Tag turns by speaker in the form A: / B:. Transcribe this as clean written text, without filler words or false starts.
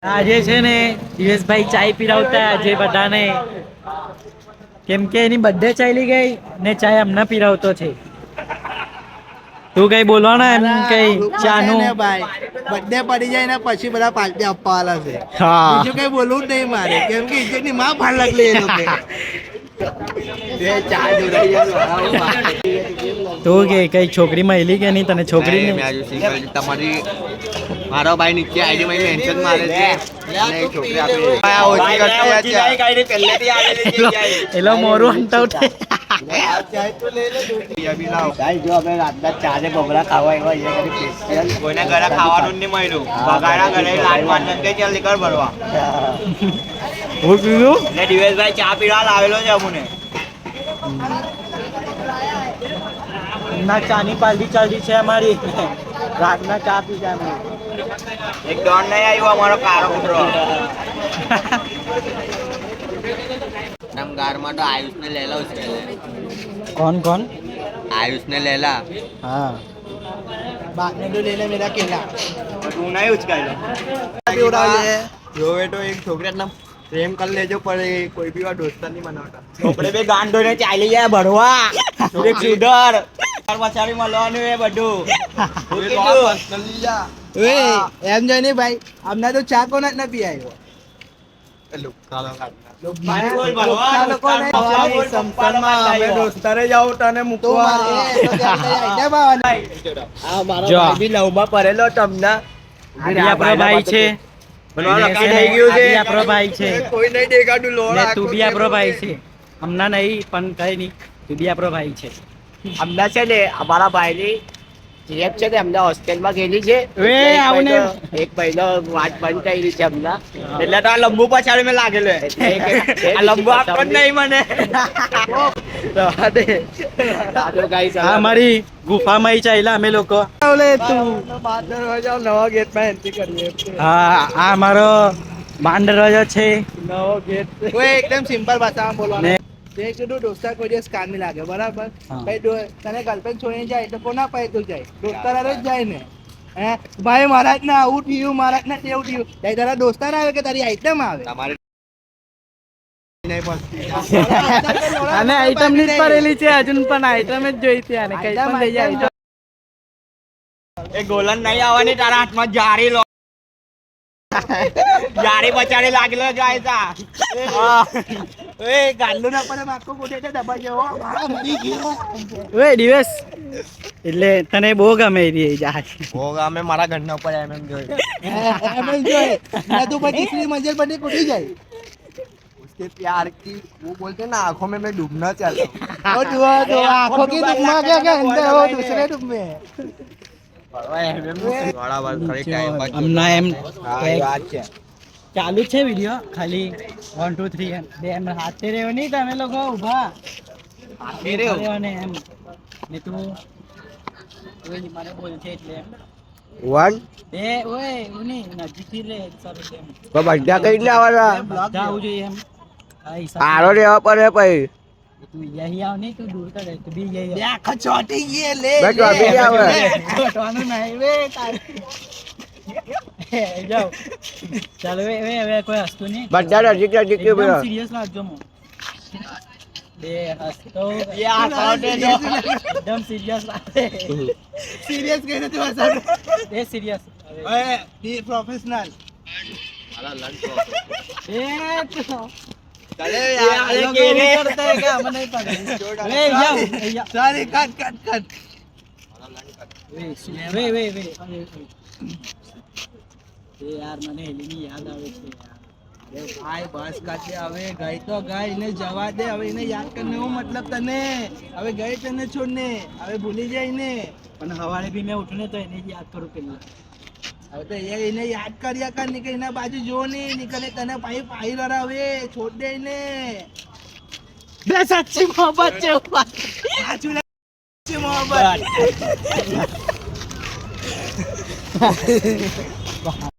A: આજે છે ને દિવેશભાઈ ચાય પીરાવતા આજે બધાને, કેમ કે એની બર્થડે ચાલી ગઈ ને ચાય અમને પીરાવતો છે. તું કઈ બોલવાના એમ કઈ ચાનું
B: ભાઈ બર્થડે પડી જાય ને પછી બધા પાર્ટી આપવા વાળા છે.
A: હા
B: બીજું કઈ બોલવું જ નહીં મારે, કેમ કે ઇજ્જતની માં ભાર લાગલી એ લોકો.
A: તું કે કઈ છોકરી મળી કે નહીં તને? છોકરી
C: મેં આજુ સિંગલ તમારી મારો ભાઈ નીચે આઈડી માં મેન્શન મારે છે અને એક છોકરી આપી આ ઓછી કરતી
A: એલો મોરું હંતાવ થાય.
C: જો અમે રાતના ચારે બબડા ખાવા આવ્યા સ્પેશિયલ કોઈને ઘરે ખાવાનું નહીં મળ્યું. બગાડા ઘરે લાડ મારને કે ચાલ નીકળ ભરવા.
A: હું પીવું
C: એટલે દિવેશભાઈ ચા પીવા લાવેલો છે અમને.
A: ના ચાની પાર્ટી ચાલતી છે અમારી. રાતના ચા પી જાય અમે.
C: એક ડોન નહીં આવ્યો અમારો કારો કૂતરો. નામ ગારમાં તો આયુષ ને લેલા છે.
A: કોણ કોણ?
C: આયુષ ને લેલા.
A: હા
B: બાપ ને તો લેલે મેરા કેલા.
C: તું નહીં ઉચકાયેલો. જોવે તો એક છોકરા નામ પ્રેમ કરી લેજો, પણ કોઈ બી વાર દોસ્તા નહીં બનાવતા. છોકરે બે ગાંડો ને ચાલી જાય ભરવા. એક સુધર પછાડી મળવાનું એ બધું.
B: એમ જોઈને ભાઈ અમને તો ચા કોના જ ના પી આવ્યો.
C: દોસ્તારે જાવ તને મૂકવા. લવમાં પડેલો તમને.
A: આપણો ભાઈ છે. આપણો ભાઈ છે.
C: કોઈ નહીં દેખાતું લો.
A: ને તું બી આપણો ભાઈ છે. હમણાં નહીં પણ કઈ નહીં, તું બી આપણો ભાઈ છે.
C: હમણાં છે ને અમારા ભાઈની જીએફ છે ને અમને હોસ્ટેલમાં ગયેલી છે. એક મહિનો વાત બંધ કરેલી છે હમણાં. એટલે તો આ લંબુ પછાડી મેં લાગેલો. આ લંબુ આપતો જ નહીં મને.
A: અમારી ગુફામાં ચાલ્યા અમે લોકો.
C: નવા ગેટ માં એન્ટ્રી કરીએ.
A: હા આ અમારો બાન દરવાજો છે.
C: નવો ગેટ
B: એકદમ સિમ્પલ ભાષામાં બોલવાનું. તે કીધું દોસ્તા કોઈ દિવસ કામ નહીં લાગે, બરાબર? ભાઈ તને ગર્લફ્રેન્ડ છોડીને જાય તો કોના પાસે તું જાય? દોસ્તાર જ જાય ને. હે ભાઈ મહારાજ ને આવું થયું, મહારાજ ને તેવું થયું. તારા દોસ્તાર આવે કે તારી આઈટમ આવે?
A: અને આઈટમ ની જ પડેલી છે હજુ પણ આઈટમ જ જોઈ છે. અને કઈ પણ લઈ જાય.
C: એ ગોલન નહીં આવવાની તારા હાથમાં જારી લો. જારી બચાડી લાગેલો જાય તા.
B: એ ગાલ્લો ના પડે આખો ગોઠે છે દબા જેવો. મરી ગયો.
A: ઓય દિવસ એટલે તને બહુ ગમે રહી જહાજ.
C: હોગા અમે મારા ઘરના ઉપર એમ જોઈ.
B: એમ જોઈ ને તું પછી તીસરી મંજિલ પર કૂદી જાય.
C: उसके प्यार की वो बोलते हैं ना आंखों में मैं डूबना चाहता हूँ.
B: वो दुआ तो आंखों की दुख में क्या क्या अंदर वो दूसरे दुख में.
A: હમણાં એમ ચાલુ છે વિડીયો. ખાલી 1 2 3 એમ બે એમ હાથે રહ્યો નહીં તમે લોકો ઉભા. હાથે રહ્યો ને એમ ને તું મને બોલ છે એટલે
C: વન
A: એ ઓય ઉની નજીકથી લે સારું છે.
C: તો બધા કઈ લે આવવાના
A: આવું જોઈએ એમ.
C: આરો લેવા પડે પછી.
A: તું यही આવ નહીં, તું દૂર કરે. તું બી यही
B: બે આખો ચોટી ગયે લે.
C: બેટો અભી આવે.
A: છોટવાનું નહીં વે તારે. જાઓ ચાલો હવે કોઈ હસતું નહીં.
C: બધા નજીક નજીક કે
A: એકદમ સિરિયસ લાગજો મો. બે હસતો એકદમ સિરિયસ લાગે.
B: सीरियस कहने तो ऐसा
A: એ સિરિયસ.
B: ओए दी प्रोफेशनल
A: એ તો
C: चले
A: यार ये नहीं करता है क्या? हमें नहीं पता. वे जाओ
B: सारे कट कट कट
A: वे ये यार મને એની યાદ આવે છે યાર.
B: अरे भाई बस काटे હવે ગઈ તો ગઈ ને જવા દે. હવે એને યાદ કરને હું મતલબ તને હવે ગઈ તને છોડને હવે ભૂલી જાય ને.
A: પણ હવારે બી મેં ઉઠું ને તો એને જ યાદ કરું પેલા.
B: હવે તો એને યાદ કર્યા કર ને કે એના બાજુ જો ને નીકળે તને પાઈ પાઈ રરાવે છોડ દે ને.
A: બે સાચી મોહબ્બત છે.
B: સાચું લાગે મોહબ્બત.